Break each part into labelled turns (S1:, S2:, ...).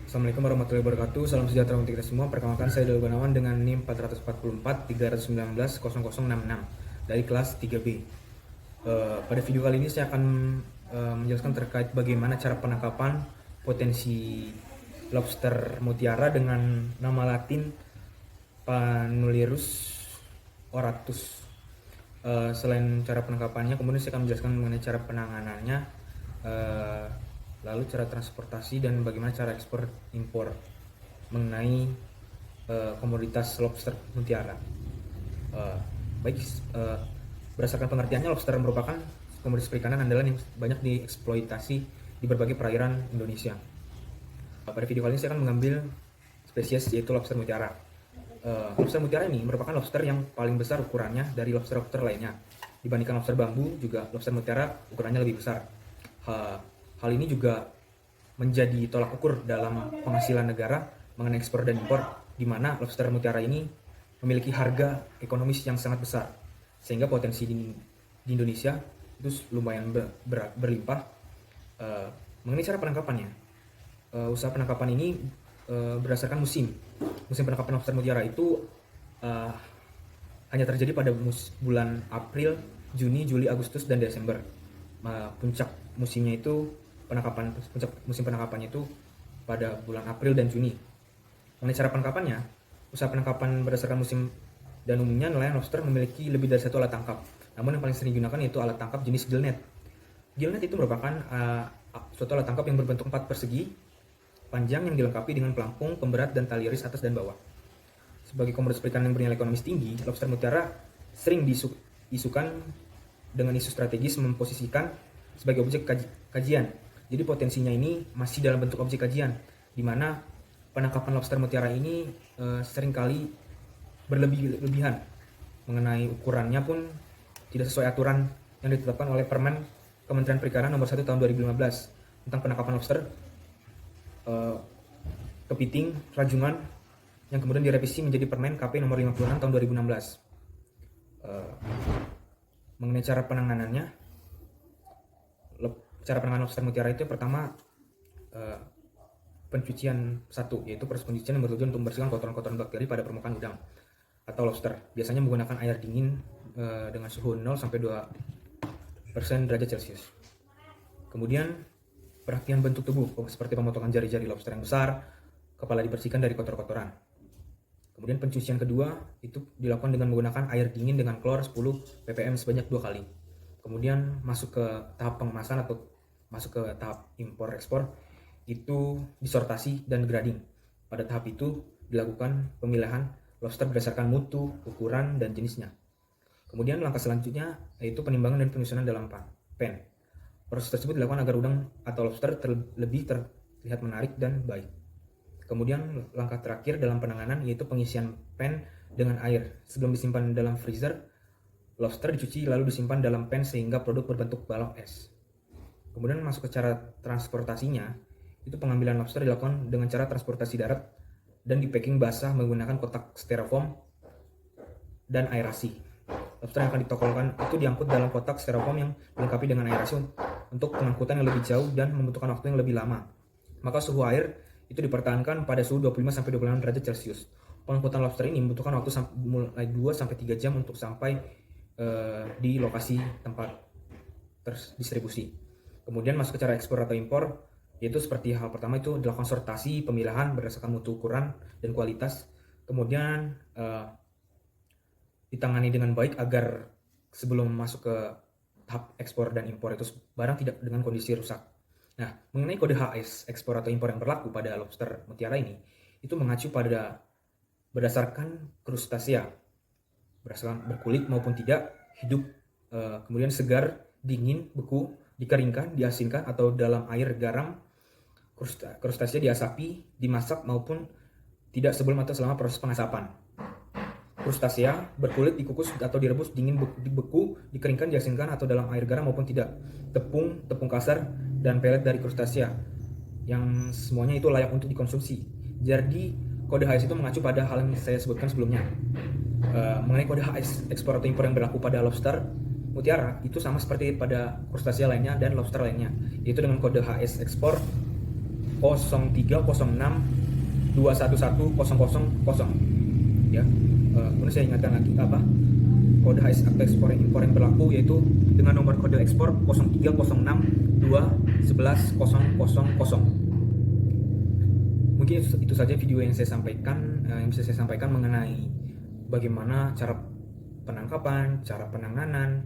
S1: Assalamualaikum warahmatullahi wabarakatuh. Salam sejahtera untuk kita semua. Perkenalkan, saya Dal Gunawan dengan NIM 444 319 0066 dari kelas 3B. Pada video kali ini saya akan menjelaskan terkait bagaimana cara penangkapan potensi lobster mutiara dengan nama latin Panulirus oratus. Selain cara penangkapannya, kemudian saya akan menjelaskan mengenai cara penanganannya, lalu cara transportasi dan bagaimana cara ekspor impor mengenai komoditas lobster mutiara. Berdasarkan pengertiannya, lobster merupakan komoditas perikanan andalan yang banyak dieksploitasi di berbagai perairan Indonesia. Pada video kali ini saya akan mengambil spesies yaitu lobster mutiara. Lobster mutiara ini merupakan lobster yang paling besar ukurannya dari lobster-lobster lainnya. Dibandingkan lobster bambu, juga lobster mutiara ukurannya lebih besar. Hal ini juga menjadi tolak ukur dalam penghasilan negara mengenai ekspor dan impor, di mana lobster mutiara ini memiliki harga ekonomis yang sangat besar, sehingga potensi di Indonesia itu lumayan berlimpah. Mengenai cara penangkapannya, usaha penangkapan ini berdasarkan musim penangkapan lobster mutiara itu hanya terjadi pada bulan April, Juni, Juli, Agustus, dan Desember. Puncak musimnya itu puncak musim penangkapannya itu pada bulan April dan Juni. Mengenai cara penangkapannya, usaha penangkapan berdasarkan musim dan umumnya nelayan lobster memiliki lebih dari satu alat tangkap. Namun yang paling sering digunakan yaitu alat tangkap jenis gillnet. Gillnet itu merupakan suatu alat tangkap yang berbentuk 4 persegi panjang yang dilengkapi dengan pelampung, pemberat, dan tali iris atas dan bawah. Sebagai komoditas perikanan yang bernilai ekonomis tinggi, lobster mutiara sering diisukan dengan isu strategis memposisikan sebagai objek kajian. Jadi potensinya ini masih dalam bentuk objek kajian, di mana penangkapan lobster mutiara ini seringkali berlebihan. Mengenai ukurannya pun tidak sesuai aturan yang ditetapkan oleh Permen Kementerian Perikanan nomor 1 tahun 2015 tentang penangkapan lobster kepiting rajungan, yang kemudian direvisi menjadi Permen KP nomor 56 tahun 2016. Mengenai cara penanganan lobster mutiara itu pertama pencucian satu, yaitu proses pencucian yang bertujuan untuk membersihkan kotoran-kotoran bakteri pada permukaan udang atau lobster, biasanya menggunakan air dingin dengan suhu 0 sampai 2% derajat Celcius. Kemudian perhatian bentuk tubuh, seperti pemotongan jari-jari lobster yang besar, kepala dibersihkan dari kotor-kotoran. Kemudian pencucian kedua itu dilakukan dengan menggunakan air dingin dengan klor 10 ppm sebanyak 2 kali. Kemudian masuk ke tahap pengemasan atau masuk ke tahap impor-ekspor, itu disortasi dan grading. Pada tahap itu dilakukan pemilihan lobster berdasarkan mutu, ukuran, dan jenisnya. Kemudian langkah selanjutnya yaitu penimbangan dan penyusunan dalam pen. Proses tersebut dilakukan agar udang atau lobster lebih terlihat menarik dan baik. Kemudian langkah terakhir dalam penanganan yaitu pengisian pen dengan air. Sebelum disimpan dalam freezer, lobster dicuci lalu disimpan dalam pen sehingga produk berbentuk balok es. Kemudian masuk ke cara transportasinya, itu pengambilan lobster dilakukan dengan cara transportasi darat dan di packing basah menggunakan kotak styrofoam dan aerasi. Lobster yang akan ditokolkan itu diangkut dalam kotak styrofoam yang dilengkapi dengan aerasi untuk pengangkutan yang lebih jauh dan membutuhkan waktu yang lebih lama. Maka suhu air itu dipertahankan pada suhu 25-26 derajat Celcius. Pengangkutan lobster ini membutuhkan waktu mulai 2-3 jam untuk sampai di lokasi tempat terdistribusi. Kemudian masuk ke cara ekspor atau impor, yaitu seperti hal pertama itu dilakukan sortasi, pemilahan berdasarkan mutu, ukuran, dan kualitas. Kemudian ditangani dengan baik agar sebelum masuk ke tahap ekspor dan impor itu barang tidak dengan kondisi rusak. Nah, mengenai kode HS ekspor atau impor yang berlaku pada lobster mutiara ini, itu mengacu pada berdasarkan krustasea, berdasarkan berkulit maupun tidak, hidup, kemudian segar, dingin, beku, dikeringkan, diasinkan atau dalam air garam, krustasea diasapi, dimasak maupun tidak sebelum atau selama proses pengasapan. Krustasea berkulit dikukus atau direbus, dingin, dibeku, dikeringkan, diasinkan atau dalam air garam maupun tidak. Tepung kasar, dan pelet dari krustasea, yang semuanya itu layak untuk dikonsumsi. Jadi kode HS itu mengacu pada hal yang saya sebutkan sebelumnya. Mengenai kode HS ekspor atau impor yang berlaku pada lobster mutiara itu sama seperti pada krustasea lainnya dan lobster lainnya, yaitu dengan kode HS ekspor 0306211000 ya. Kemudian saya ingatkan lagi kode HS akta ekspor impor yang berlaku, yaitu dengan nomor kode ekspor 0306211000. Mungkin itu saja video yang saya sampaikan, yang bisa saya sampaikan mengenai bagaimana cara penangkapan, cara penanganan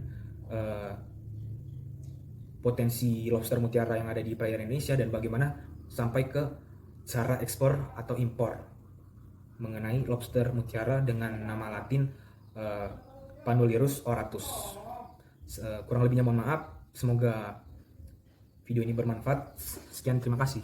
S1: potensi lobster mutiara yang ada di perairan Indonesia, dan bagaimana sampai ke cara ekspor atau impor mengenai lobster mutiara dengan nama latin Panulirus auratus. Kurang lebihnya mohon maaf. Semoga video ini bermanfaat. Sekian, terima kasih.